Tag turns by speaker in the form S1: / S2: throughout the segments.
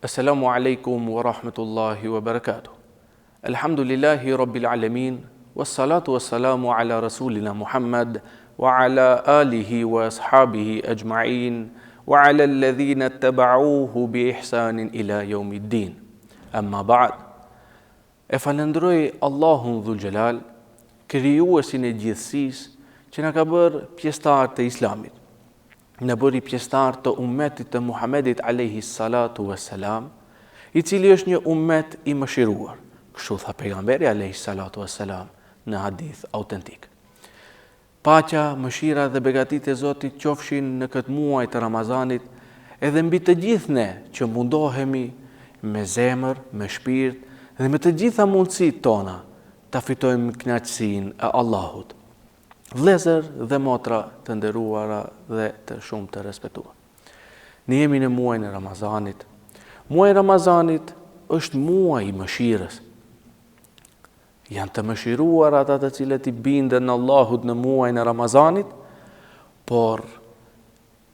S1: Assalamu alaikum wa rahmatullahi wa barakatuh. Alhamdulillahi rabbil alamin, wassalatu wassalamu ala rasulina Muhammad wa ala alihi wa ashabihi ajma'in wa ala alladhina ittaba'uhu bi ihsanin ila yawmiddin. Amma ba'd. E falendroj Allahun Dhul Jalal, krijuesin e gjithësisë, që na ka bërë pjesëtar të Islamit. Në bëri pjesëtar të ummetit të Muhammedit alayhi salatu wassalam, i cili është një ummet i mëshiruar. Kështu tha pejgamberi alayhi salatu wassalam në hadith autentik. Paqja, mëshira dhe begatitë e Zotit qofshin në këtë muaj të Ramazanit, edhe mbi të gjithë ne që mundohemi me zemër, me shpirt dhe me të gjitha mundësitë tona ta fitojmë kënaqësinë e Allahut. Vëllezër dhe motra të nderuara dhe të shumë të respektuar. Ne jemi në muajin e Ramazanit. Muaji i Ramazanit është muaji i mëshirës. Janë të mëshiruar ata të cilët i bindën Allahut në muajin e Ramazanit, por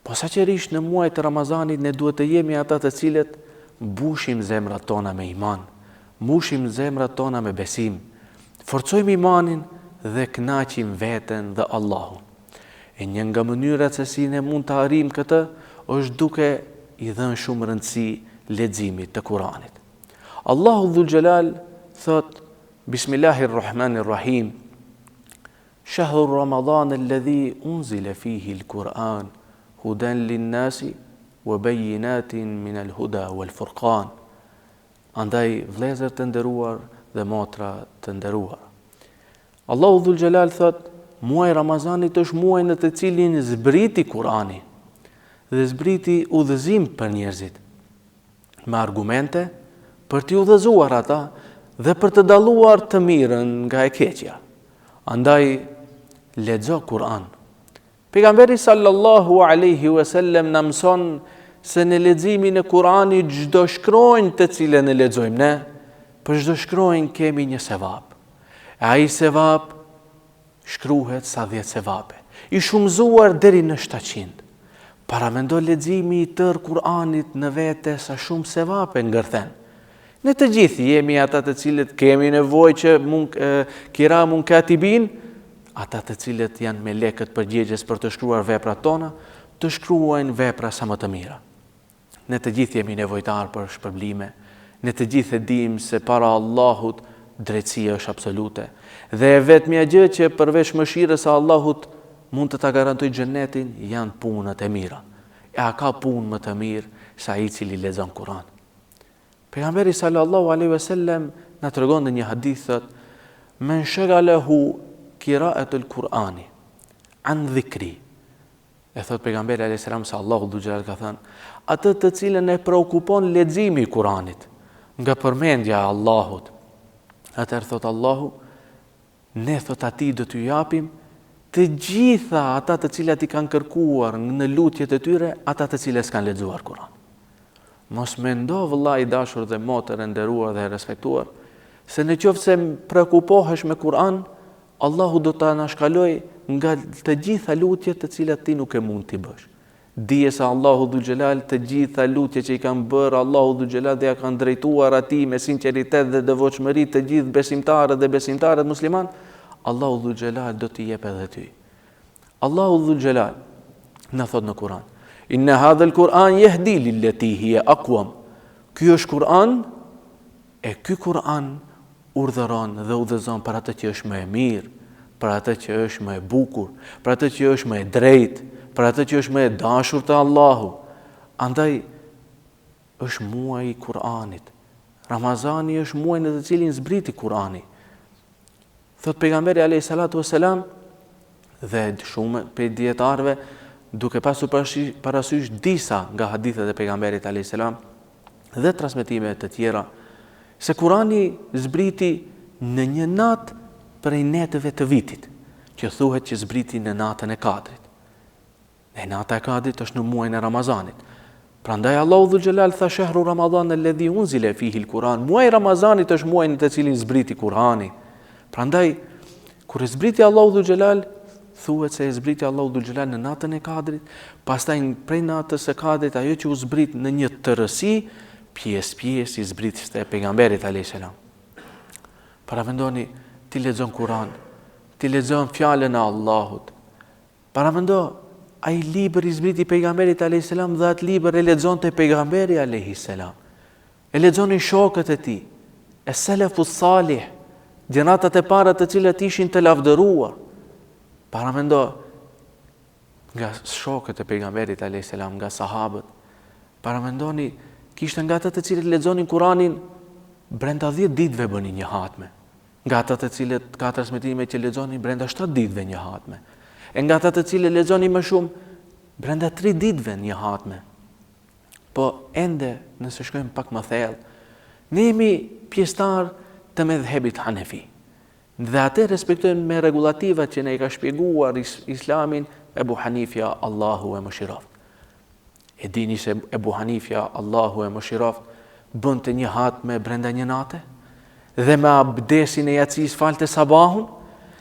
S1: posaçërisht në muajin e Ramazanit ne duhet të jemi ata të cilët mbushim zemrat tona me iman, mbushim zemrat tona me besim, forcojmë imanin dhe kënaqim veten dhe Allahun. E një nga mënyrat se si ne mund të arrijmë këtë është duke i dhënë shumë rëndësi leximit të Kuranit. Allahu Dhul Jalal thot: Bismillahirrahmanirrahim. Shahru Ramadan alladhi unzila fihi al-Quran hudan lin-nasi wa bayyinatin min al-huda wal-furqan. Andaj vëllezër të nderuar dhe motra të nderuar, Allahu Dhul Jalal thot, muaji Ramazanit është muaji në të cilin zbriti Kurani dhe zbriti udhëzim për njerëzit, me argumente për t'i udhëzuar ata dhe për të dalluar të mirën nga e keqja. Andaj lexo Kur'an. Pejgamberi sallallahu alaihi wasallam na mëson se në leximin e Kur'anit çdo shkronjë të cilën e lexojmë ne, për çdo shkronjë kemi një sevap. E ai sevap shkruhet sa 10 sevape, i shumëzuar deri në 700. Paramendo leximi i tërë Kur'anit në vete sa shumë sevape ngërthen. Ne të gjithë jemi ata të cilët kemi nevojë që kira munkatibin, ata të cilët janë melekët përgjegjës për të shkruar veprat tona, të shkruajnë vepra sa më të mira. Ne të gjithë jemi nevojtar për shpërblime, ne të gjithë e dimë se para Allahut drejtësia është absolute, dhe e vetmja gjë që përveç mëshirës së Allahut mund të ta garantoj xhenetin janë punët e mira. E a ka punë më të mirë se ai i cili lexon Kur'an? Pejgamberi sallallahu alaihi wasallam na tregon në një hadith thot: "Men shaghalahu qira'atul Qur'ani an dhikri." E thot pejgamberi alaihi salam se Allahu Dhul Jalal ka thënë, atë të cilën e preokupon leximi i Kur'anit nga përmendja e Allahut, atëherë thot Allahu, ne thot atij do t'ju japim të gjitha ata të cilat i kanë kërkuar në lutjet e tyre, ata të cilët s'kan lexuar Kur'an. Mos mendo vëllai i dashur dhe motër e nderuar dhe e respektuar, se në qoftë se prekupohesh me Kur'an, Allahu do ta anashkaloj nga të gjitha lutjet të cilat ti nuk e mund t'i bësh. Dije se Allahu Dhul Jalal të gjitha lutjet që i kanë bërë Allahu Dhul Jalal dhe ja kanë drejtuar atij me sinqeritet dhe devotshmëri të gjithë besimtarët dhe besimtarët musliman, Allahu Dhul Jalal do t'i jep edhe ty. Allahu Dhul Jalal na thot në Kur'an: "Inna hadha al-Qur'an yahdi lillati hiya aqwam." Ky është Kur'an, e ky Kur'an urdhëron dhe udhëzon për atë që është më e mirë, për atë që është më e bukur, për atë që është më e drejtë, për atë që është më e dashur të Allahu. Andaj është muaji i Kur'anit. Ramazani është muaji në të cilin zbriti Kur'ani. Thot pejgamberi alayhi salatu wassalam, dhe shumë prej dietarëve duke pasur parasysh disa nga hadithet e pejgamberit alayhi salam dhe transmetime të tjera, se Kur'ani zbriti në një natë prej netëve të vitit, që thuhet që zbriti në natën e Kadrit. E nata e Kadrit është në muajin e Ramazanit. Prandaj Allahu Dhul Jalal tha: "Shahru Ramadan alladhi unzila fihi al-Quran." Muaji i Ramazanit është muaji në të cilin zbriti Kur'ani. Prandaj kur e zbriti Allahu Dhul Jalal, thuhet se e zbriti Allahu Dhul Jalal në natën e Kadrit, pastaj prej natës së Kadrit ajo që u zbrit në një tërësi, pjesë i zbritjes të pejgamberit a.s. Paramendoni, ti lexon Kur'an, ti lexon fjalën e Allahut. Paramendo, ai libër i zbriti pejgamberit a.s. dhe atë libër e lexonte pejgamberi a.s. E lexonin shokët e tij, e selefus salih, gjenatat e para të cilët ishin të lavdëruar. Paramendo, nga shokët e pejgamberit a.s. nga sahabët, paramendoni, kishte nga ata të cilët lexonin Kur'anin brenda 10 ditëve bënin një hatme. Nga ata të cilët ka transmetime që lexonin brenda 7 ditëve një hatme. E nga ata të cilët lexonin më shumë brenda 3 ditëve një hatme. Po ende, nëse shkojmë pak më thellë, ne jemi pjesëtar të medhhebit Hanefi. Dhe atë respektojmë me rregullativat që ne i ka shpjeguar Islamin Ebu Hanifja, Allahu e mëshiroft. E dini se Ebu Hanifja, Allahu e mëshiroft, bënte një hatme brenda një nate, dhe me abdesin e jacis falte sabahun,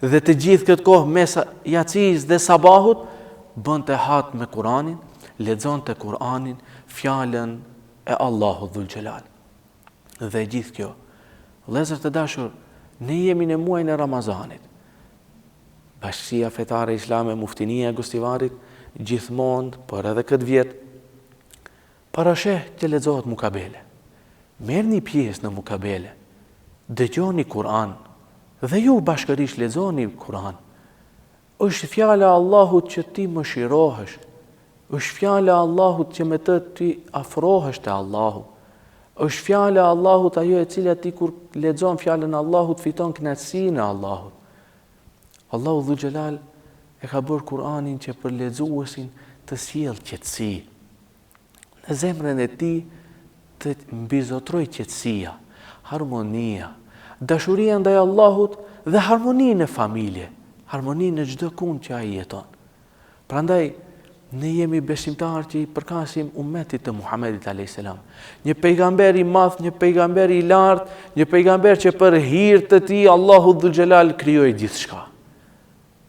S1: dhe të gjithë këtë kohë mes jacis dhe sabahut, bënte hatme me Kur'anin, lexonte Kur'anin, fjalën e Allahut Dhul Xhelal. Dhe gjithë kjo, vëllezër të dashur, ne jemi në muajin e Ramazanit. Bashkia Fetare Islame Muftinia e Gostivarit, gjithmonë, por edhe këtë vjet, parasheh që lexohet mukabele. Merrni pjesë në mukabele, dëgjoni Kur'an, dhe ju bashkërisht lexoni Kur'an. Është fjala e Allahut që ti mëshirohesh, është fjala e Allahut që me të ti afrohesh te Allahu. Është fjala e Allahut ajo e cila ti kur lexon fjalën e Allahut fiton kënaqësinë e Allahut. Allahu Dhul Xhelal e ka bërë Kur'anin që për lexuesin të sjellë qetësi. Në zemrën e tij të mbizotroj qetësia, harmonia, dashuria ndaj Allahut dhe harmoni në familje, harmoni në çdo kund që ai jeton. Prandaj ne jemi besimtarë që i përkasim ummetit të Muhamedit a.s. Një pejgamber i madh, një pejgamber i lartë, një pejgamber që për hir të tij Allahu Dhul Xhelal krijoi gjithçka.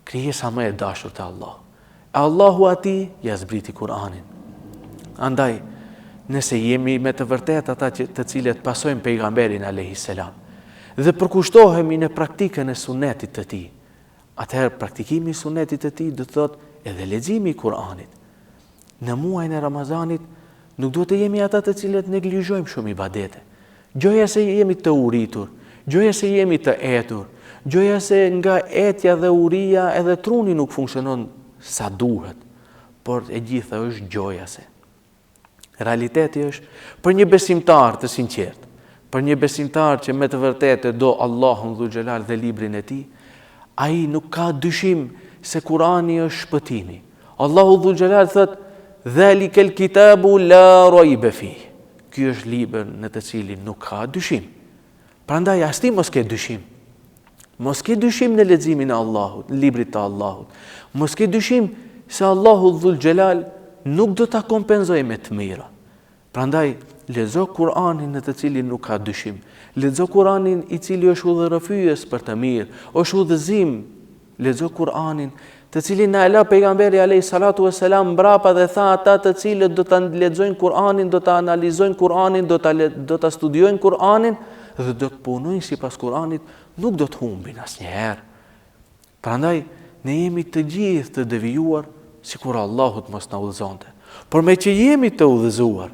S1: Krijesa më e dashur te Allahu. E Allahu atij ja zbriti Kur'anin. Andaj, nëse jemi me të vërtet ata të cilët pasojmë pejgamberin a.s. dhe përkushtohemi në praktikën e sunetit të tij, atëherë praktikimi i sunetit të tij do të thotë edhe leximi i Kur'anit. Në muajin e Ramazanit nuk duhet të jemi ata të cilët neglizhojmë shumë ibadete. Gjoja se jemi të uritur, gjoja se jemi të etur, gjoja se nga etja dhe uria edhe truni nuk funksionon sa duhet, por e gjitha është gjoja se. Realiteti është për një besimtar të sinqert, për një besimtar që me të vërtetë do Allahun Dhul Xhelal dhe librin e tij, ai nuk ka dyshim se Kurani është shpëtimi. Allahu Dhul Xhelal thot: "Dhalikal kitabu la rayba fihi." Ky është libër në të cilin nuk ka dyshim. Prandaj as ti mos ke dyshim. Mos ke dyshim në leximin e Allahut, në librit të Allahut. Mos ke dyshim se Allahu Dhul Xhelal nuk do ta kompenzojë me të mira. Prandaj lexo Kur'anin në të cilin nuk ka dyshim. Lexo Kur'anin i cili është udhërrëfyes për të mirë, është udhëzim. Lexo Kur'anin të cilin na e la pejgamberi alayhi salatu vesselam mbrapa dhe tha ata të cilët do ta lexojnë Kur'anin, do ta analizojnë Kur'anin, do ta studiojnë Kur'anin dhe do të punojnë sipas Kur'anit, nuk do të humbin asnjëherë. Prandaj ne jemi të gjithë të devijuar sikur Allahu të mos na udhëzonte. Por me që jemi të udhëzuar,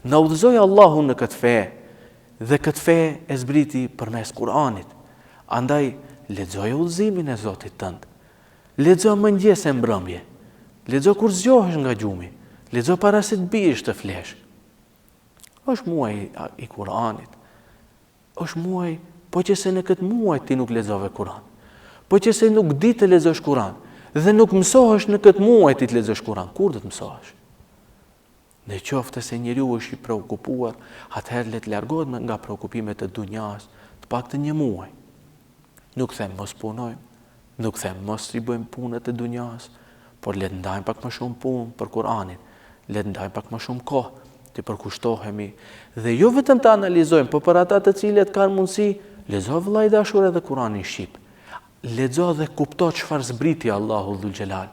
S1: na udhëzoi Allahu në këtë fe dhe këtë fe e zbriti përmes Kur'anit. Andaj lexoje udhëzimin e Zotit tënd. Lexo mëngjes e mbrëmje. Lexo kur zgjohesh nga gjumi. Lexo para se të biesh të flesh. Është muaj i Kur'anit. Është muaj, po që se në këtë muaj ti nuk lexove Kur'an. Po që se nuk di të lexosh Kur'an dhe nuk mësohesh në këtë muaj ti të lexosh Kur'an, kur do të mësohesh? Në qoftë se njeriu është i preokupuar, atëherë le të largohet nga preokupimet e dunjas, të paktën një muaj. Nuk them mos punojmë, nuk them mos i bëjmë punët e dunjas, por le të ndajmë pak më shumë punë për Kur'anin, le të ndajmë pak më shumë kohë, të përkushtohemi dhe jo vetëm të analizojmë, por për ata të cilët kanë mundësi, lexo vëllai dashur edhe Kur'anin shqip. Lexo dhe kupto çfarë zbriti Allahu Dhul Xhelal.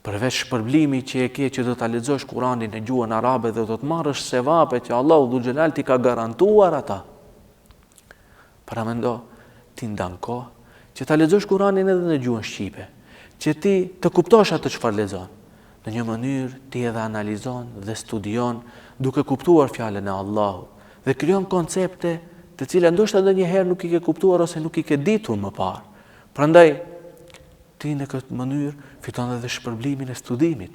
S1: Përveç shpërblimi që e ke që do ta lexosh Kur'anin në gjuhën arabe dhe do të marrësh sevape që Allahu Dhul Xhelal ti ka garantuar ata. Para mendo, ti ndan kohë që ta lexosh Kur'anin edhe në gjuhën shqipe, që ti të kuptosh atë çfarë lexon. Në një mënyrë ti edhe analizon dhe studion duke kuptuar fjalën e Allahut dhe krijon koncepte të cilat ndoshta ndonjëherë nuk i ke kuptuar ose nuk i ke ditur më parë. Prandaj ti në këtë mënyrë fiton edhe shpërblimin e studimit.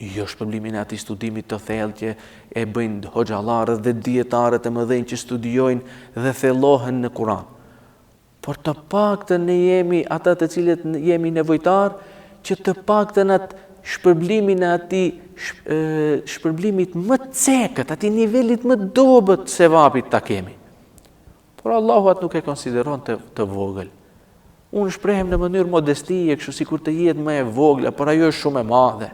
S1: Jo shpërblimin e atij studimit të thellë që e bëjnë hoxhallarët dhe dietarët e mëdhenj që studiojnë dhe thellohen në Kur'an. Por të paktën ne jemi ata të cilët jemi nevojtar që të paktën atë shpërblimin e atij shpërblimit më të cekët, atij nivelit më dobët sevapit ta kemi. Por Allahu atë nuk e konsideron të vogël. Unë shprehem në mënyrë modestie, kështu sikur të jetë më e vogla, por ajo është shumë e madhe.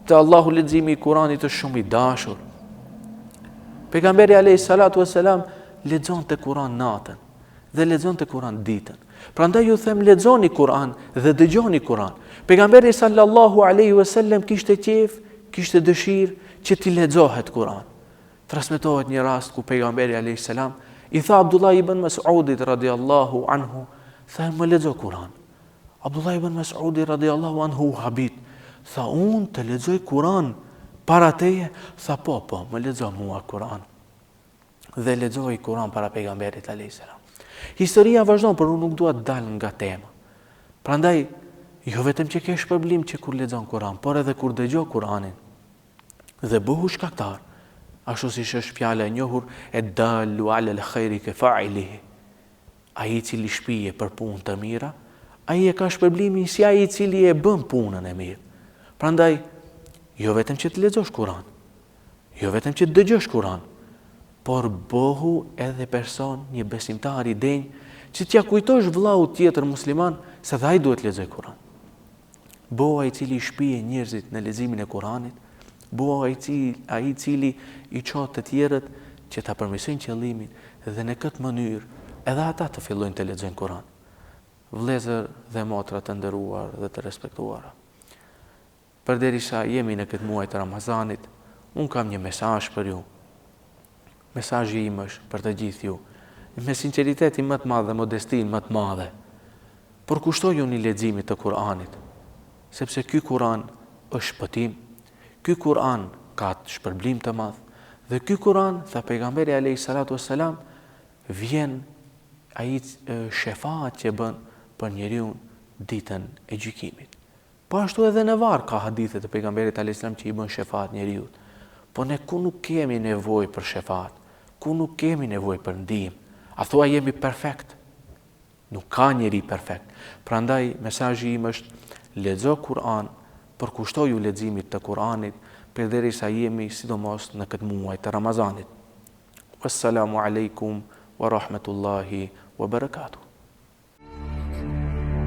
S1: Te Allahu leximi i Kuranit është shumë i dashur. Pejgamberi alayhis salatu wassalam lexonte Kur'an natën dhe lexonte Kur'an ditën. Prandaj ju them lexoni Kur'an dhe dëgjoni Kur'an. Pejgamberi sallallahu alaihi wasallam kishte qejf, kishte dëshirë që t'i lexohet Kur'an. Transmetohet një rast ku pejgamberi alayhis salam i tha Abdullah ibn Mas'udit radhiyallahu anhu, tha më lexo Kur'an. Abdullah ibn Mas'udi radhiyallahu anhu habit, tha unë të lexoj Kur'an para teje, tha po, më lexo mua Kur'an. Dhe lexoi Kur'an para pejgamberit alayhis salam. Historia vazhdon, por unë nuk dua të dal nga tema. Prandaj, jo vetëm që ke shpërblim që kur lexon Kur'an, por edhe kur dëgjon Kur'anin. Dhe bëhu shkaktar, ashtu si është fjala e njohur e dallu ala al-khairi ka fa'ilihi. Ai i cili shpije për punë të mira, ai e ka shpërblimin si ai i cili e bën punën e mirë. Prandaj, jo vetëm që të lexosh Kur'an, jo vetëm që të dëgjosh Kur'an, por bëhu edhe person, një besimtar i denjë, që t'ja kujtosh vllaut tjetër musliman se dhe ai duhet lexoj Kur'an. Bëhu ai i cili shpije njerëzit në leximin e Kur'anit, bëhu ai i cili i çon të tjerët që ta përmirësojnë qëllimin dhe në këtë mënyrë edhe ata të fillojnë të lexojnë Kur'an. Vëllezër dhe motra të nderuar dhe të respektuara. Përderisa jemi në këtë muaj të Ramazanit, unë kam një mesazh për ju. Mesazhi im është për të gjithë ju, me sinqeritetin më të madh dhe modestinë më të madhe. Por kushtojuni leximit të Kur'anit, sepse ky Kur'an është shpëtim, ky Kur'an ka shpërblim të madh dhe ky Kur'an, tha pejgamberi alayhis salatu wassalam, vjen ai shefaat që bën për njeriu ditën e gjykimit. Po ashtu edhe në varr ka hadithe të pejgamberit alayhis salam që i bën shefaat njeriu. Po ne ku nuk kemi nevojë për shefaat, ku nuk kemi nevojë për ndihmë. A thua jemi perfekt? Nuk ka njeri perfekt. Prandaj mesazhi im është lexo Kur'an, përkushtoju leximit të Kur'anit përderisa jemi sidomos në këtë muaj të Ramazanit. Wassalamu alaikum wa rahmatullahi wa barakatuh.